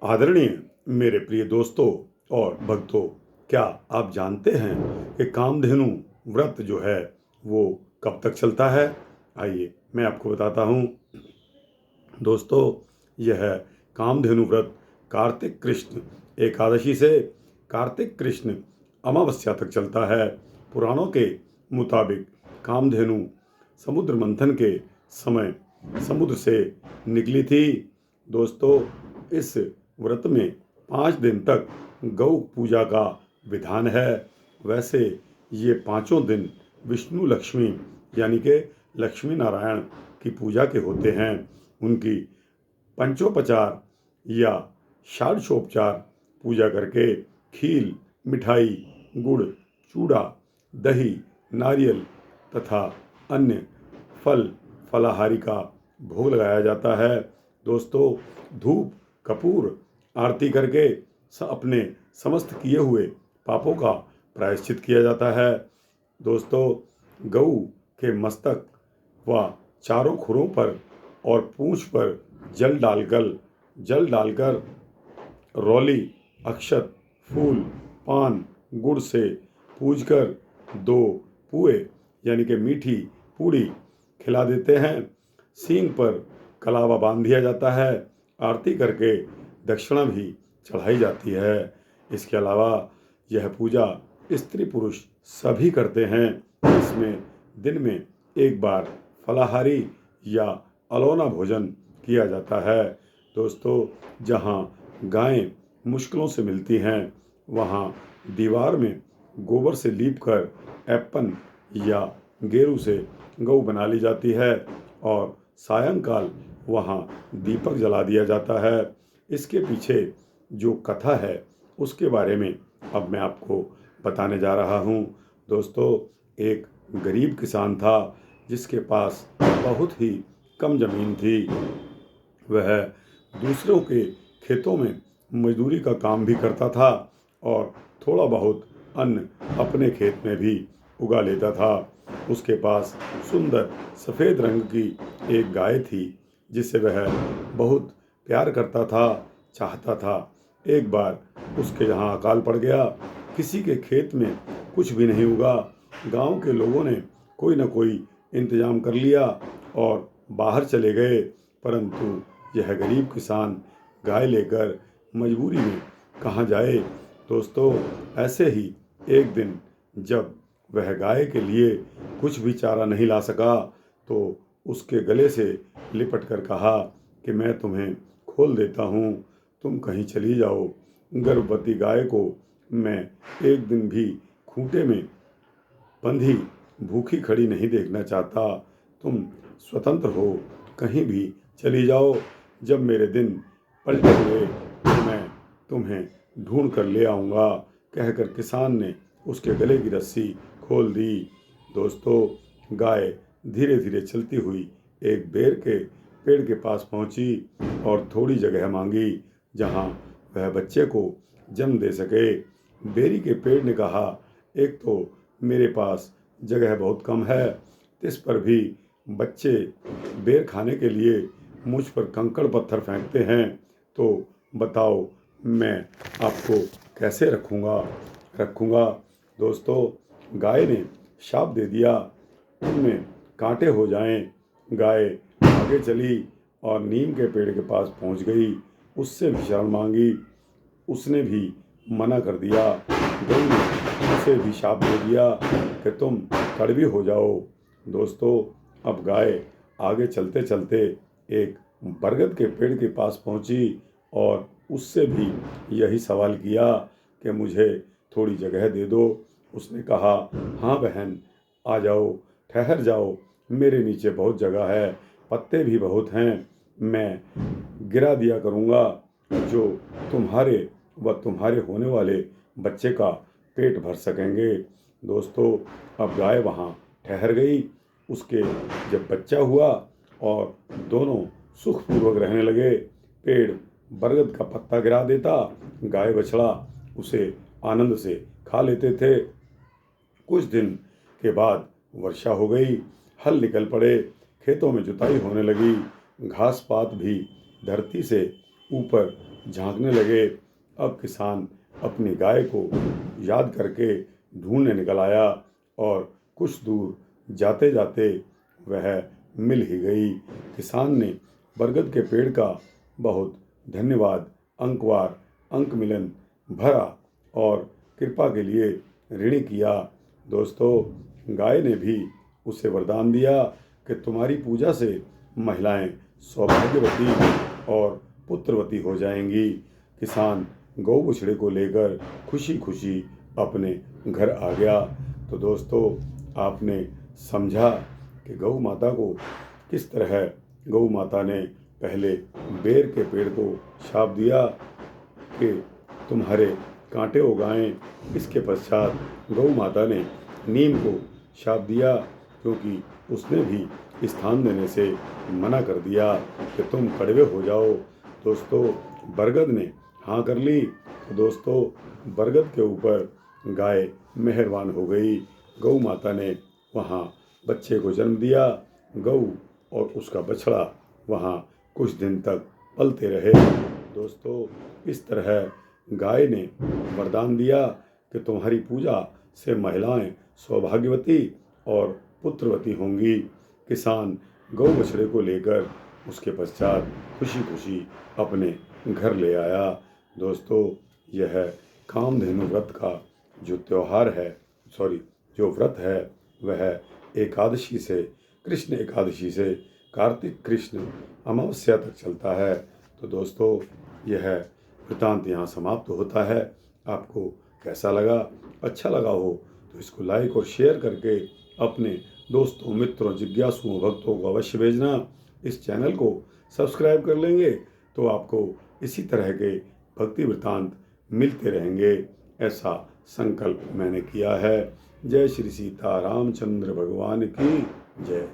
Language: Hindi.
आदरणीय मेरे प्रिय दोस्तों और भक्तों, क्या आप जानते हैं कि कामधेनु व्रत जो है वो कब तक चलता है? आइए मैं आपको बताता हूँ। दोस्तों, यह कामधेनु व्रत कार्तिक कृष्ण एकादशी से कार्तिक कृष्ण अमावस्या तक चलता है। पुराणों के मुताबिक कामधेनु समुद्र मंथन के समय समुद्र से निकली थी। दोस्तों, इस व्रत में 5 दिन तक गौ पूजा का विधान है। वैसे ये पाँचों दिन विष्णु लक्ष्मी यानी कि लक्ष्मी नारायण की पूजा के होते हैं। उनकी पंचोपचार या षाडशोपचार पूजा करके खीर, मिठाई, गुड़, चूड़ा, दही, नारियल तथा अन्य फल फलाहारी का भोग लगाया जाता है। दोस्तों, धूप कपूर आरती करके अपने समस्त किए हुए पापों का प्रायश्चित किया जाता है। दोस्तों, गऊ के मस्तक व चारों खुरों पर और पूंछ पर जल डालकर रौली, अक्षत, फूल, पान, गुड़ से पूजकर 2 पुए यानी कि मीठी पूड़ी खिला देते हैं। सींग पर कलावा बांध दिया जाता है। आरती करके दक्षिणा भी चढ़ाई जाती है। इसके अलावा यह पूजा स्त्री पुरुष सभी करते हैं। इसमें दिन में एक बार फलाहारी या अलोना भोजन किया जाता है। दोस्तों, जहाँ गायें मुश्किलों से मिलती हैं, वहाँ दीवार में गोबर से लीपकर एप्पन या गेरू से गऊ बना ली जाती है और सायंकाल वहाँ दीपक जला दिया जाता है। इसके पीछे जो कथा है उसके बारे में अब मैं आपको बताने जा रहा हूँ। दोस्तों, एक गरीब किसान था जिसके पास बहुत ही कम ज़मीन थी। वह दूसरों के खेतों में मजदूरी का काम भी करता था और थोड़ा बहुत अन्न अपने खेत में भी उगा लेता था। उसके पास सुंदर सफ़ेद रंग की एक गाय थी जिसे वह बहुत प्यार करता था, चाहता था। एक बार उसके यहाँ अकाल पड़ गया। किसी के खेत में कुछ भी नहीं उगा। गांव के लोगों ने कोई न कोई इंतजाम कर लिया और बाहर चले गए, परंतु यह गरीब किसान गाय लेकर मजबूरी में कहाँ जाए। दोस्तों, ऐसे ही एक दिन जब वह गाय के लिए कुछ भी चारा नहीं ला सका तो उसके गले से लिपट कर कहा कि मैं तुम्हें खोल देता हूँ, तुम कहीं चली जाओ। गर्भवती गाय को मैं एक दिन भी खूंटे में बंधी भूखी खड़ी नहीं देखना चाहता। तुम स्वतंत्र हो, कहीं भी चली जाओ। जब मेरे दिन पलटे हुए तो मैं तुम्हें ढूंढ कर ले आऊँगा, कहकर किसान ने उसके गले की रस्सी खोल दी। दोस्तों, गाय धीरे धीरे चलती हुई एक बेर के पेड़ के पास पहुंची और थोड़ी जगह मांगी जहां वह बच्चे को जन्म दे सके। बेरी के पेड़ ने कहा, एक तो मेरे पास जगह बहुत कम है, इस पर भी बच्चे बेर खाने के लिए मुझ पर कंकड़ पत्थर फेंकते हैं, तो बताओ मैं आपको कैसे रखूँगा। दोस्तों, गाय ने शाप दे दिया, उनमें कांटे हो जाएं। गाय आगे चली और नीम के पेड़ के पास पहुंच गई। उससे भी शरण मांगी, उसने भी मना कर दिया। गऊ ने उसे भी शाप दे दिया कि तुम कड़वी हो जाओ। दोस्तों, अब गाय आगे चलते चलते एक बरगद के पेड़ के पास पहुंची और उससे भी यही सवाल किया कि मुझे थोड़ी जगह दे दो। उसने कहा, हाँ बहन, आ जाओ, ठहर जाओ, मेरे नीचे बहुत जगह है, पत्ते भी बहुत हैं, मैं गिरा दिया करूँगा जो तुम्हारे व तुम्हारे होने वाले बच्चे का पेट भर सकेंगे। दोस्तों, अब गाय वहाँ ठहर गई। उसके जब बच्चा हुआ और दोनों सुखपूर्वक रहने लगे, पेड़ बरगद का पत्ता गिरा देता, गाय बछड़ा उसे आनंद से खा लेते थे। कुछ दिन के बाद वर्षा हो गई, हल निकल पड़े, खेतों में जुताई होने लगी, घास पात भी धरती से ऊपर झांकने लगे। अब किसान अपनी गाय को याद करके ढूंढने निकल आया और कुछ दूर जाते जाते वह मिल ही गई। किसान ने बरगद के पेड़ का बहुत धन्यवाद अंकवार अंक मिलन भरा और कृपा के लिए ऋणी किया। दोस्तों, गाय ने भी उसे वरदान दिया कि तुम्हारी पूजा से महिलाएं सौभाग्यवती और पुत्रवती हो जाएंगी। किसान गौ बछड़े को लेकर खुशी खुशी अपने घर आ गया। तो दोस्तों, आपने समझा कि गौ माता को किस तरह गौ माता ने पहले बेर के पेड़ को शाप दिया कि तुम्हारे कांटे उगाएं। इसके पश्चात गौ माता ने नीम को शाप दिया, क्योंकि उसने भी स्थान देने से मना कर दिया कि तुम कड़वे हो जाओ। दोस्तों, बरगद ने हाँ कर ली। तो दोस्तों, बरगद के ऊपर गाय मेहरबान हो गई। गौ माता ने वहाँ बच्चे को जन्म दिया। गौ और उसका बछड़ा वहाँ कुछ दिन तक पलते रहे। दोस्तों, इस तरह गाय ने वरदान दिया कि तुम्हारी पूजा से महिलाएं सौभाग्यवती और पुत्रवती होंगी। किसान गौ बछड़े को लेकर उसके पश्चात खुशी खुशी अपने घर ले आया। दोस्तों, यह कामधेनु व्रत का जो त्यौहार है, जो व्रत है, वह एकादशी से, कृष्ण एकादशी से कार्तिक कृष्ण अमावस्या तक चलता है। तो दोस्तों, यह वृतांत यहाँ समाप्त होता है। आपको कैसा लगा? अच्छा लगा हो तो इसको लाइक और शेयर करके अपने दोस्तों, मित्रों, जिज्ञासुओं, भक्तों को अवश्य भेजना। इस चैनल को सब्सक्राइब कर लेंगे तो आपको इसी तरह के भक्ति वृतांत मिलते रहेंगे, ऐसा संकल्प मैंने किया है। जय श्री सीता रामचंद्र भगवान की जय।